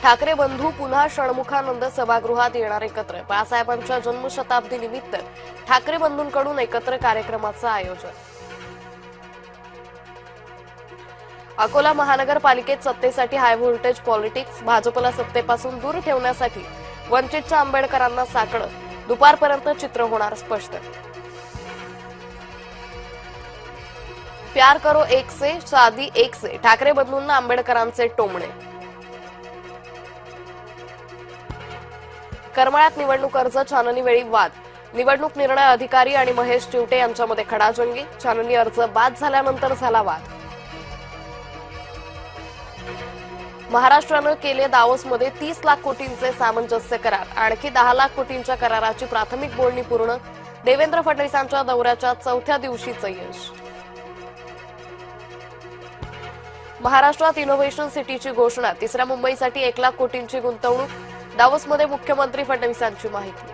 ठाकरे बंधू पुन्हा षण्मुखानंद सभागृहात येणार एकत्र। बाळासाहेबांच्या जन्मशताब्दी निमित्त ठाकरे बंधूंकडून एकत्र कार्यक्रमाचं आयोजन। अकोला महानगरपालिकेत सत्तेसाठी हाय व्होल्टेज पॉलिटिक्स। भाजपला सत्तेपासून दूर ठेवण्यासाठी वंचितच्या आंबेडकरांना साकडं। दुपारपर्यंत चित्र होणार स्पष्ट। प्यार करो एक से शादी एक से, ठाकरे बंधूंना आंबेडकरांचे टोमणे। करमाळ्यात निवडणूक अर्ज छाननीवेळी वाद। निवडणूक निर्णय अधिकारी आणि महेश चिवटे यांच्यामध्ये खडाजंगी। छाननी अर्ज बाद झाल्यानंतर झाला वाद। महाराष्ट्रानं केले दावोसमध्ये 30 लाख कोटींचे सामंजस्य करार। आणखी 10 लाख कोटींच्या कराराची प्राथमिक बोलणी पूर्ण। देवेंद्र फडणवीसांच्या दौऱ्याच्या चौथ्या दिवशीचं यश। महाराष्ट्रात इनोव्हेशन सिटीची घोषणा। तिसऱ्या मुंबईसाठी 1 लाख कोटींची गुंतवणूक। दावोसमध्ये मुख्यमंत्री फडणवीसांची माहिती।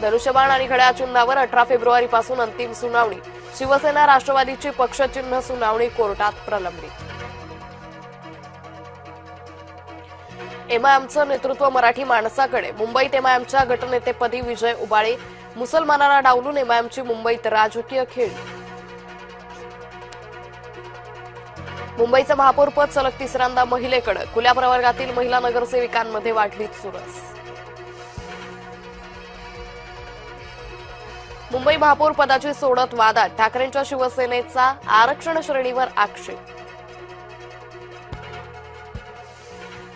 धनुष्यबाण आणि घड्याळ चिन्हावर 18 फेब्रुवारीपासून अंतिम सुनावणी। शिवसेना राष्ट्रवादीची पक्षचिन्ह सुनावणी कोर्टात प्रलंबित। एमआयएमचं नेतृत्व मराठी माणसाकडे। मुंबईत एमआयएमच्या गटनेतेपदी विजय उबाळे। मुसलमानांना डावलून एमआयएमची मुंबईत राजकीय खेळी। मुंबईचं महापौरपद सलग तिसऱ्यांदा महिलेकडे। खुल्या प्रवर्गातील महिला नगरसेविकांमध्ये वाढली चुरस। मुंबई महापौर पदाची सोडत वादात। ठाकरेंच्या शिवसेनेचा आरक्षण श्रेणीवर आक्षेप।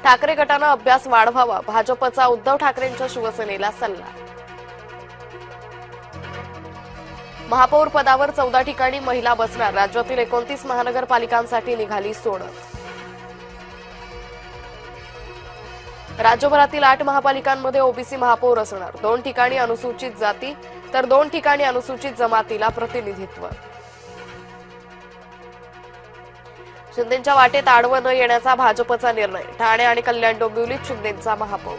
ठाकरे गटानं अभ्यास वाढवावा। भाजपचा उद्धव ठाकरेंच्या शिवसेनेला सल्ला। महापौर पदावर 14 ठिकाणी महिला बसणार। राज्यातील 29 महानगरपालिकांसाठी निघाली सोडत। राज्यभरातील 8 महापालिकांमध्ये ओबीसी महापौर असणार। 2 ठिकाणी अनुसूचित जाती तर 2 ठिकाणी अनुसूचित जमातीला प्रतिनिधित्व। शिंदेंच्या वाटेत आडवं न येण्याचा भाजपचा निर्णय। ठाणे आणि कल्याण डोंबिवलीत शिंदेंचा महापौर।